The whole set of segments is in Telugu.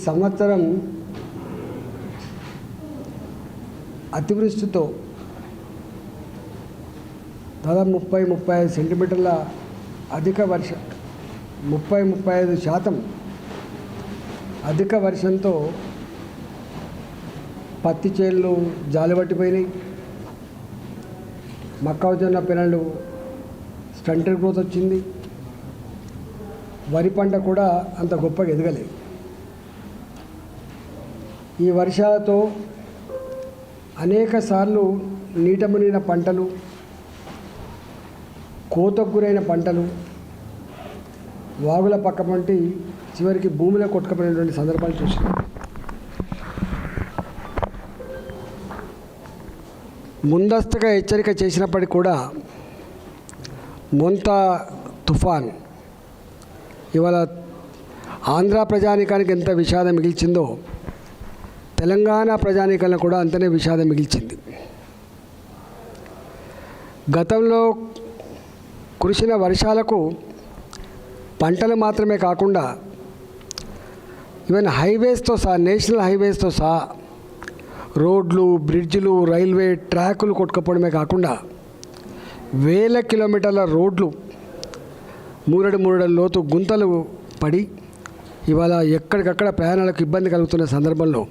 సంవత్సరం అతివృష్టితో దాదాపు 30-35 సెంటీమీటర్ల అధిక వర్షం 30-35% అధిక వర్షంతో పత్తి చేళ్ళు జాలుబట్టిపోయినాయి. మొక్కజొన్న పిల్లలు స్టంటెడ్ గ్రోత్ వచ్చింది. వరి పంట కూడా అంత గొప్పగా ఎదగలేదు. ఈ వర్షాలతో అనేక సార్లు నీట మునిగిన పంటలు, కోతకు గురైన పంటలు, వాగుల పక్క పంటి చివరికి భూమిలో కొట్టుకుపోయినటువంటి సందర్భాలు చూసినాం. ముందస్తుగా హెచ్చరిక చేసినప్పటికీ కూడా మొంతా తుఫాన్ ఇవాళ ఆంధ్ర ప్రజానీకానికి ఎంత విషాదం మిగిల్చిందో తెలంగాణ ప్రజానీకాలను కూడా అంతనే విషాదం మిగిల్చింది. గతంలో కురిసిన వర్షాలకు పంటలు మాత్రమే కాకుండా ఈవెన్ హైవేస్తో సహా, నేషనల్ హైవేస్తో సహా రోడ్లు, బ్రిడ్జిలు, రైల్వే ట్రాకులు కొట్టుకుపోవడమే కాకుండా వేల కిలోమీటర్ల రోడ్లు మూరడు లోతు గుంతలు పడి ఇవాళ ఎక్కడికక్కడ ప్రయాణాలకు ఇబ్బంది కలుగుతున్న సందర్భంలో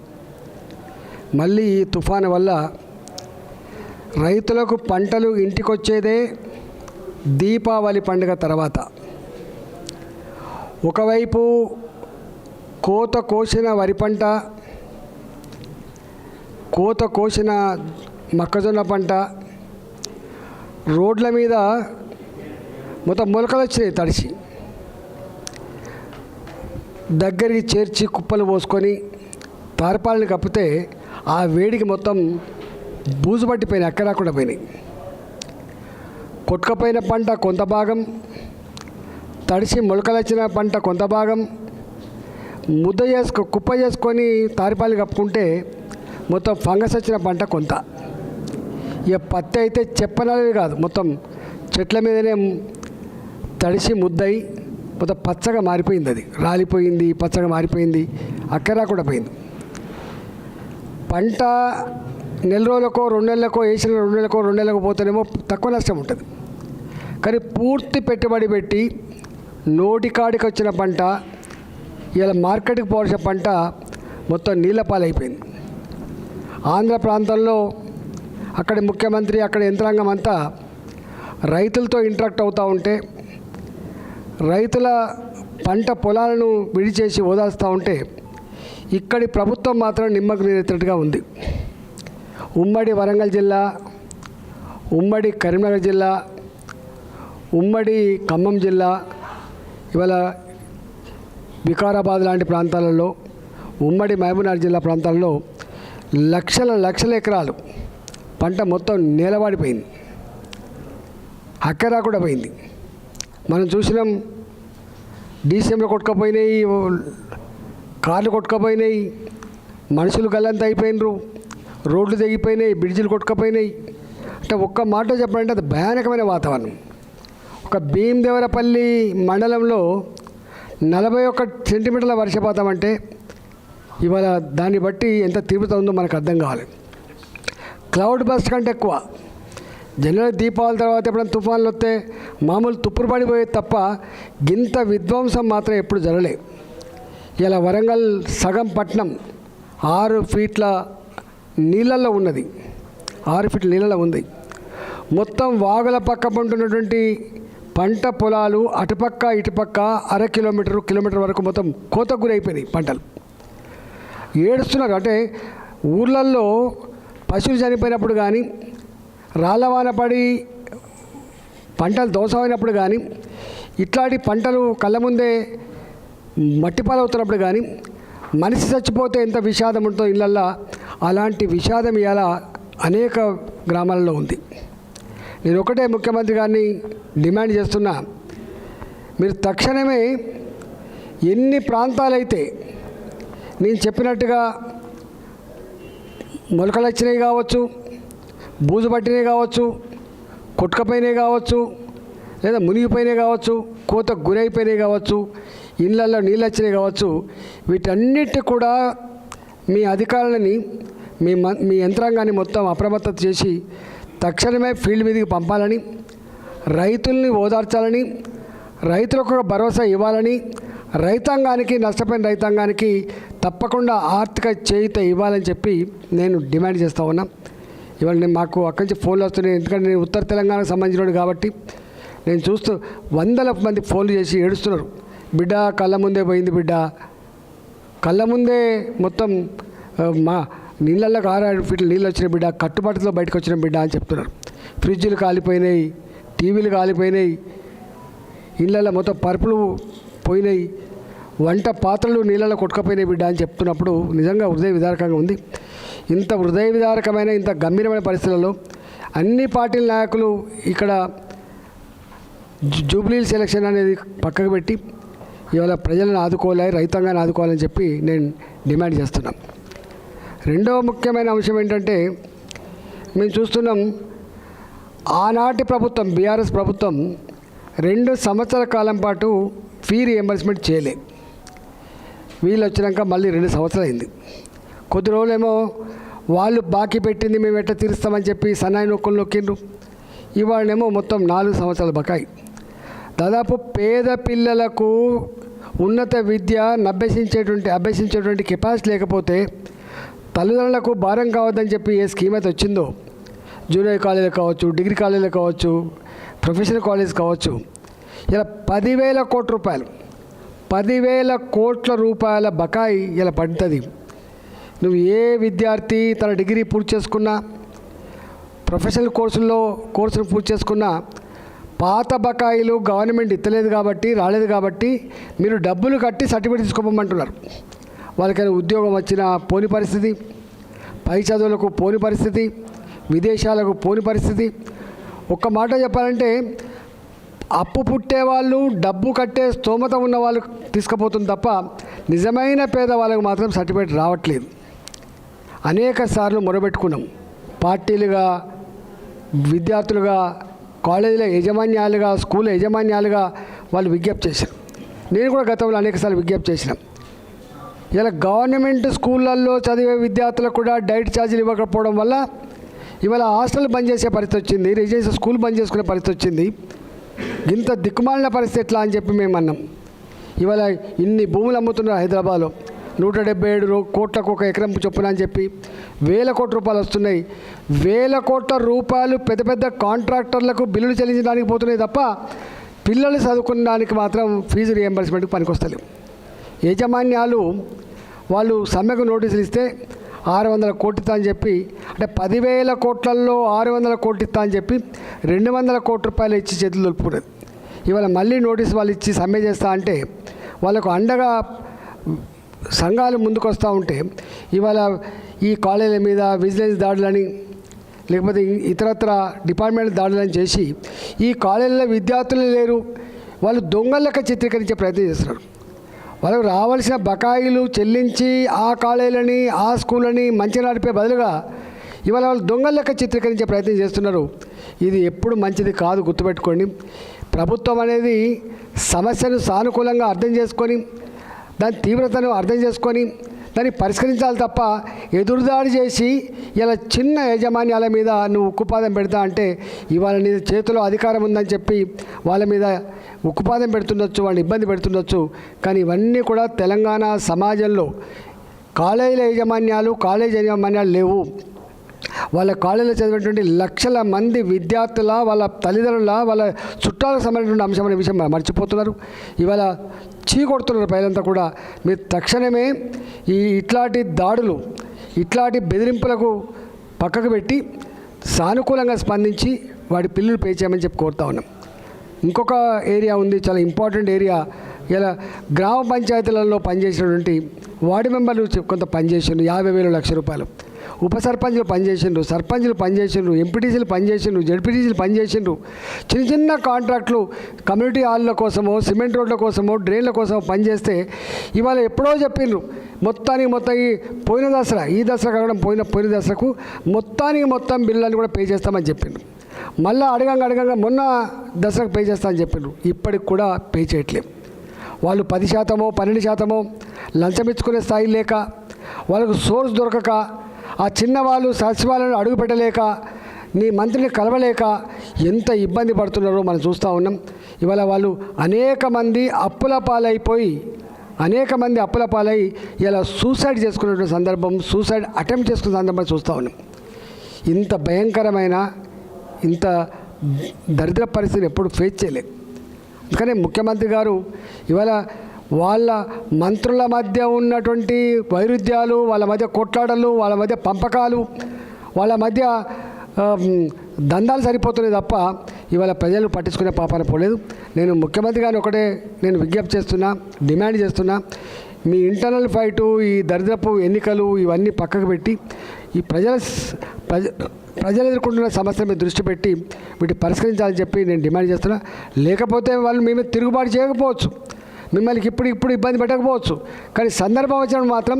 మళ్ళీ ఈ తుఫాను వల్ల రైతులకు పంటలు ఇంటికొచ్చేదే దీపావళి పండుగ తర్వాత. ఒకవైపు కోత కోసిన వరి పంట, కోత కోసిన మొక్కజొన్న పంట రోడ్ల మీద మొత్తం మొలకలు వచ్చినాయి. తడిసి దగ్గరికి చేర్చి కుప్పలు పోసుకొని తార్పాలని కప్పితే ఆ వేడికి మొత్తం బూజు పట్టిపోయినాయి, అక్కడాకుండా పోయినాయి. కొట్టుకపోయిన పంట కొంత భాగం, తడిసి మొలకలు వచ్చిన పంట కొంత భాగం కుప్ప చేసుకొని తార్పాలు కప్పుకుంటే మొత్తం ఫంగస్ వచ్చిన పంట కొంత. ఇక పత్తి అయితే చెప్పనవి కాదు, మొత్తం చెట్ల మీదనే తడిసి ముద్దయి మొత్తం పచ్చగా మారిపోయింది. అది రాలిపోయింది, పచ్చగా మారిపోయింది, అక్కడా కూడా పోయింది. పంట నెల రోజులకో 2 నెలలకో వేసిన 2 నెలలకో 2 నెలలకు పోతేనేమో తక్కువ నష్టం ఉంటుంది. కానీ పూర్తి పెట్టుబడి పెట్టి నోటికాడికి వచ్చిన పంట, ఇలా మార్కెట్కి పోవాల్సిన పంట మొత్తం నీళ్ళ పాలైపోయింది. ఆంధ్ర ప్రాంతంలో అక్కడి ముఖ్యమంత్రి, అక్కడి యంత్రాంగం అంతా రైతులతో ఇంటరాక్ట్ అవుతూ ఉంటే, రైతుల పంట పొలాలను విడిచేసి ఓదారుస్తూ ఉంటే ఇక్కడి ప్రభుత్వం మాత్రం నిమ్మకు నీరెత్తినట్టుగా ఉంది. ఉమ్మడి వరంగల్ జిల్లా, ఉమ్మడి కరీంనగర్ జిల్లా, ఉమ్మడి ఖమ్మం జిల్లా, ఇవాళ వికారాబాద్ లాంటి ప్రాంతాలలో, ఉమ్మడి మహబూబ్నగర్ జిల్లా ప్రాంతాల్లో లక్షల ఎకరాలు పంట మొత్తం నేలవాడిపోయింది, అక్కరా కూడా పోయింది. మనం చూసినాం, డీసీఎంలో కొట్టుకుపోయినాయి, కార్లు కొట్టుకుపోయినాయి, మనుషులు గల్లంత అయిపోయినరు, రోడ్లు తెగిపోయినాయి, బ్రిడ్జిలు కొట్టుకుపోయినాయి. అంటే ఒక్క మాట చెప్పాలంటే అది భయానకమైన వాతావరణం. ఒక భీమదేవరపల్లి మండలంలో 41 సెంటీమీటర్ల వర్షపాతం అంటే ఇవాళ దాన్ని బట్టి ఎంత తీవ్రత ఉందో మనకు అర్థం కావాలి. క్లౌడ్ బస్ట్ కంటే ఎక్కువ. జనరల్ దీపావళి తర్వాత ఎప్పుడైనా తుఫాన్లు వస్తే మామూలు తుప్పురు పడిపోయేది తప్ప గింత విధ్వంసం మాత్రం ఎప్పుడు జరగలే. ఇలా వరంగల్ సగం పట్టణం 6 ఫీట్ల నీళ్ళల్లో ఉన్నది, 6 ఫీట్ల నీళ్ళలో ఉంది. మొత్తం వాగుల పక్క పంటున్నటువంటి పంట పొలాలు అటుపక్క ఇటుపక్క కిలోమీటర్ వరకు మొత్తం కోతకు గురైపోయినాయి. పంటలు ఏడుస్తున్నారు. అంటే ఊర్లల్లో పశువులు చనిపోయినప్పుడు కానీ, రాళ్ళవాన పడి పంటలు ధ్వంసమైనప్పుడు కానీ, ఇట్లాంటి పంటలు కళ్ళ ముందే మట్టిపాలవుతున్నప్పుడు కానీ, మనిషి చచ్చిపోతే ఎంత విషాదం ఉంటుందో ఇళ్ళల్లో, అలాంటి విషాదం ఇలా అనేక గ్రామాలలో ఉంది. నేను ఒకటే ముఖ్యమంత్రి గారిని డిమాండ్ చేస్తున్నా, మీరు తక్షణమే ఎన్ని ప్రాంతాలైతే నేను చెప్పినట్టుగా మొలకలు వచ్చినాయి కావచ్చు, బూజు పట్టినవి కావచ్చు, కొట్టుకపోయినవి కావచ్చు, లేదా మునిగిపోయినాయి కావచ్చు, కోతకు గురైపోయినాయి కావచ్చు, ఇళ్ళల్లో నీళ్ళు వచ్చినాయి కావచ్చు, వీటన్నిటి కూడా మీ అధికారులని మీ యంత్రాంగాన్ని మొత్తం అప్రమత్తత చేసి తక్షణమే ఫీల్డ్ మీదకి పంపాలని, రైతుల్ని ఓదార్చాలని, రైతులకు ఒక భరోసా ఇవ్వాలని, రైతాంగానికి నష్టపోయిన రైతాంగానికి తప్పకుండా ఆర్థిక చేయూత ఇవ్వాలని చెప్పి నేను డిమాండ్ చేస్తూ ఉన్నా. ఇవాళ నేను మాకు అక్కడి నుంచి ఫోన్లు వస్తున్నాయి, ఎందుకంటే నేను ఉత్తర తెలంగాణకు సంబంధించినోడు కాబట్టి నేను చూస్తూ వందల మంది ఫోన్లు చేసి ఏడుస్తున్నారు. బిడ్డ కళ్ళ ముందే పోయింది, బిడ్డ కళ్ళ ముందే మొత్తం మా నీళ్ళల్లో 6 ఫీట్ల నీళ్ళు వచ్చిన బిడ్డ, కట్టుబాటులో బయటకు వచ్చిన బిడ్డ అని చెప్తున్నారు. ఫ్రిడ్జ్లు కాలిపోయినాయి, టీవీలు కాలిపోయినాయి, ఇళ్ళల్లో మొత్తం పరుపులు పోయినాయి, వంట పాత్రలు నీళ్ళలో కొట్టుకపోయినాయి బిడ్డ అని చెప్తున్నప్పుడు నిజంగా హృదయ విదారకంగా ఉంది. ఇంత హృదయ విదారకమైన ఇంత గంభీరమైన పరిస్థితులలో అన్ని పార్టీల నాయకులు ఇక్కడ జూబ్లీ సెలక్షన్ అనేది పక్కకు పెట్టి ఇవాళ ప్రజలను ఆదుకోవాలి, రైతాంగాన్ని ఆదుకోవాలని చెప్పి నేను డిమాండ్ చేస్తున్నాం. రెండవ ముఖ్యమైన అంశం ఏంటంటే, మేము చూస్తున్నాం ఆనాటి ప్రభుత్వం బీఆర్ఎస్ ప్రభుత్వం 2 సంవత్సరాల కాలం పాటు ఫీ రియంబర్స్మెంట్ చేయలే. వీళ్ళు వచ్చినాక మళ్ళీ 2 సంవత్సరాలు అయింది. కొద్ది రోజులేమో వాళ్ళు బాకీ పెట్టింది మేము ఎట్లా తీరుస్తామని చెప్పి సన్నాయి నొక్కులు నొక్కిండ్రు. ఇవాళనేమో మొత్తం 4 సంవత్సరాల బకాయి. దాదాపు పేద పిల్లలకు ఉన్నత విద్య అభ్యసించేటువంటి కెపాసిటీ లేకపోతే తల్లిదండ్రులకు భారం కావద్దని చెప్పి ఏ స్కీమ్ అయితే వచ్చిందో, జూనియర్ కాలేజీలు కావచ్చు, డిగ్రీ కాలేజీలు కావచ్చు, ప్రొఫెషనల్ కాలేజ్ కావచ్చు, ఇలా 10,000 కోట్ల రూపాయలు 10,000 కోట్ల రూపాయల బకాయి ఇలా పడుతుంది. నువ్వు ఏ విద్యార్థి తన డిగ్రీ పూర్తి చేసుకున్నా, ప్రొఫెషనల్ కోర్సులు పూర్తి చేసుకున్నా పాత బకాయిలు గవర్నమెంట్ ఇస్తలేదు కాబట్టి, రాలేదు కాబట్టి మీరు డబ్బులు కట్టి సర్టిఫికేట్ తీసుకోమంటున్నారు. వాళ్ళకైనా ఉద్యోగం వచ్చిన పోని పరిస్థితి, పై చదువులకు పోని పరిస్థితి, విదేశాలకు పోని పరిస్థితి. ఒక్క మాట చెప్పాలంటే అప్పు పుట్టేవాళ్ళు, డబ్బు కట్టే స్తోమత ఉన్న వాళ్ళు తీసుకుపోతుంది తప్ప నిజమైన పేదవాళ్ళకు మాత్రం సర్టిఫికేట్ రావట్లేదు. అనేక సార్లు మొరబెట్టుకున్నాం. పార్టీలుగా, విద్యార్థులుగా, కాలేజీల యజమాన్యాలుగా, స్కూల్ యజమాన్యాలుగా వాళ్ళు విజ్ఞప్తి చేశారు. నేను కూడా గతంలో అనేకసార్లు విజ్ఞప్తి చేసిన. ఇలా గవర్నమెంట్ స్కూళ్ళల్లో చదివే విద్యార్థులకు కూడా డైట్ ఛార్జీలు ఇవ్వకపోవడం వల్ల ఇవాళ హాస్టల్ బంద్ చేసే పరిస్థితి వచ్చింది, రెసిడెన్షియల్ స్కూల్ బంద్ చేసుకునే పరిస్థితి వచ్చింది. ఇంత దిక్కుమాలిన పరిస్థితి ఎట్లా అని చెప్పి మేము అన్నాం. ఇవాళ ఇన్ని భూములు అమ్ముతున్నారు హైదరాబాద్లో, 177 కోట్లకు ఒక ఎకరం చొప్పున అని చెప్పి 1,000 కోట్ల రూపాయలు వస్తున్నాయి. 1,000 కోట్ల రూపాయలు పెద్ద పెద్ద కాంట్రాక్టర్లకు బిల్లులు చెల్లించడానికి పోతున్నాయి తప్ప పిల్లలు చదువుకునడానికి మాత్రం ఫీజు రియంబర్స్మెంట్కి పనికొస్తలేవు. యాజమాన్యాలు వాళ్ళు సమ్మెకు నోటీసులు ఇస్తే 600 కోట్లు ఇస్తా అని చెప్పి, అంటే 10,000 కోట్లలో 600 కోట్లు ఇస్తా అని చెప్పి 200 కోట్ల రూపాయలు ఇచ్చి చేతులు దొరుకుతున్నది. ఇవాళ మళ్ళీ నోటీసు వాళ్ళు ఇచ్చి సమ్మె చేస్తా అంటే వాళ్ళకు అండగా సంఘాలు ముందుకు వస్తూ ఉంటే ఇవాళ ఈ కాలేజీల మీద విజిలెన్స్ దాడులని, లేకపోతే ఇతరత్ర డిపార్ట్మెంట్ దాడులని చేసి ఈ కాలేజీలో విద్యార్థులు లేరు, వాళ్ళు దొంగలక చిత్రీకరించే ప్రయత్నం చేస్తున్నారు. వాళ్ళకు రావాల్సిన బకాయిలు చెల్లించి ఆ కాలేజీలని, ఆ స్కూళ్ళని మంచిగా నడిపే బదులుగా ఇవాళ వాళ్ళు దొంగల లెక్క చిత్రీకరించే ప్రయత్నం చేస్తున్నారు. ఇది ఎప్పుడు మంచిది కాదు, గుర్తుపెట్టుకోండి. ప్రభుత్వం అనేది సమస్యను సానుకూలంగా అర్థం చేసుకొని, దాని తీవ్రతను అర్థం చేసుకొని దాన్ని పరిష్కరించాలి తప్ప ఎదురుదాడి చేసి ఇలా చిన్న యాజమాన్యాల మీద నువ్వు ఉక్కుపాదం పెడతా అంటే ఇవాళ నీ చేతిలో అధికారం ఉందని చెప్పి వాళ్ళ మీద ఉక్కుపాదం పెడుతుండొచ్చు, వాళ్ళని ఇబ్బంది పెడుతుండొచ్చు. కానీ ఇవన్నీ కూడా తెలంగాణ సమాజంలో కాలేజీల యాజమాన్యాలు లేవు. వాళ్ళ కాలేజీలో చదివినటువంటి లక్షల మంది విద్యార్థుల, వాళ్ళ తల్లిదండ్రుల, వాళ్ళ చుట్టాలకు సంబంధించిన అంశం అనే విషయం మర్చిపోతున్నారు. ఇవాళ చీకొడుతున్నారు ప్రజలంతా కూడా. మీరు తక్షణమే ఇట్లాంటి దాడులు, ఇట్లాంటి బెదిరింపులకు పక్కకు పెట్టి సానుకూలంగా స్పందించి వాడి బిల్లులు పే చేయమని చెప్పి కోరుతా ఉన్నాం. ఇంకొక ఏరియా ఉంది, చాలా ఇంపార్టెంట్ ఏరియా. ఇలా గ్రామ పంచాయతీలలో పనిచేసినటువంటి వార్డు మెంబర్లు కొంత పనిచేసిండ్రు, 50,000 లక్ష రూపాయలు. ఉప సర్పంచ్లు పనిచేసిండ్రు, సర్పంచ్లు పనిచేసిండ్రు, ఎంపీటీసీలు పనిచేసిండ్రు, జడ్పీటీసీలు పనిచేసిండ్రు. చిన్న చిన్న కాంట్రాక్టులు కమ్యూనిటీ హాల్ల కోసమో, సిమెంట్ రోడ్ల కోసమో, డ్రైన్ల కోసమో పనిచేస్తే ఇవాళ ఎప్పుడో చెప్పిండ్రు మొత్తం ఈ పోయిన దసరా, ఈ దసరా కాకుండా పోయిన దసరాకు మొత్తం బిల్లులన్నీ కూడా పే చేస్తామని చెప్పిండ్రు. మళ్ళీ అడగంగా మొన్న దసరాకు పే చేస్తా అని చెప్పిండ్రు. ఇప్పటికి కూడా పే చేయట్లేదు. వాళ్ళు 10%, 12% లంచం ఇచ్చుకునే స్థాయి లేక, వాళ్ళకు సోర్స్ దొరకక, ఆ చిన్నవాళ్ళు సచివాలయాన్ని అడుగు పెట్టలేక, నీ మంత్రిని కలవలేక ఎంత ఇబ్బంది పడుతున్నారో మనం చూస్తూ ఉన్నాం. ఇవాళ వాళ్ళు అనేక మంది అప్పుల పాలై ఇలా సూసైడ్ చేసుకునే సందర్భం, సూసైడ్ అటెంప్ట్ చేసుకునే సందర్భం చూస్తూ ఉన్నాం. ఇంత భయంకరమైన, ఇంత దరిద్ర పరిస్థితిని ఎప్పుడు ఫేస్ చేయలేదు. అందుకనే ముఖ్యమంత్రి గారు ఇవాళ వాళ్ళ మంత్రుల మధ్య ఉన్నటువంటి వైరుధ్యాలు, వాళ్ళ మధ్య కొట్లాటలు, వాళ్ళ మధ్య పంపకాలు, వాళ్ళ మధ్య దందాలు సరిపోతున్నాయి తప్ప ఇవాళ ప్రజలు పట్టించుకునే పాపాన పోలేదు. నేను ముఖ్యమంత్రి గారిని ఒకటే నేను విజ్ఞప్తి చేస్తున్నా, డిమాండ్ చేస్తున్నా, మీ ఇంటర్నల్ ఫైటు, ఈ దరిద్రపు ఎన్నికలు ఇవన్నీ పక్కకు పెట్టి ఈ ప్రజలు ఎదుర్కొంటున్న సమస్యల మీద దృష్టి పెట్టి వీటిని పరిష్కరించాలని చెప్పి నేను డిమాండ్ చేస్తున్నా. లేకపోతే వాళ్ళు మీ మీద తిరుగుబాటు చేయకపోవచ్చు, మిమ్మల్ని ఇప్పుడు ఇబ్బంది పెట్టకపోవచ్చు, కానీ సందర్భం వచ్చినప్పుడు మాత్రం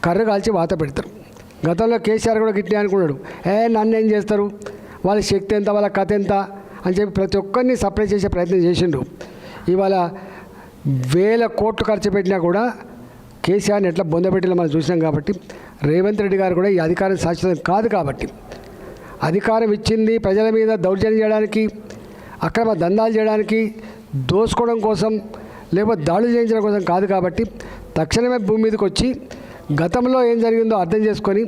కర్ర కాల్చి వాత పెడతారు. గతంలో కేసీఆర్ కూడా గిట్టే అనుకున్నాడు, నన్ను ఏం చేస్తారు, వాళ్ళ శక్తి ఎంత, వాళ్ళ కథ ఎంత అని చెప్పి ప్రతి ఒక్కరిని సప్లై చేసే ప్రయత్నం చేసిండు. ఇవాళ 1000 కోట్లు ఖర్చు పెట్టినా కూడా కేసీఆర్ని ఎట్లా బొందబెట్టిలో మనం చూసినాం. కాబట్టి రేవంత్ రెడ్డి గారు కూడా ఈ అధికారం శాశ్వతం కాదు. కాబట్టి అధికారం ఇచ్చింది ప్రజల మీద దౌర్జన్యం చేయడానికి, అక్రమ దందాలు చేయడానికి, దోసుకోవడం కోసం, లేకపోతే దాడులు చేయించడం కోసం కాదు. కాబట్టి తక్షణమే భూమి మీదకి వచ్చి గతంలో ఏం జరిగిందో అర్థం చేసుకొని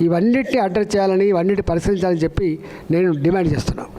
ఇవన్నిటిని అడ్రస్ చేయాలని, ఇవన్నిటిని పరిశీలించాలని చెప్పి నేను డిమాండ్ చేస్తున్నాను.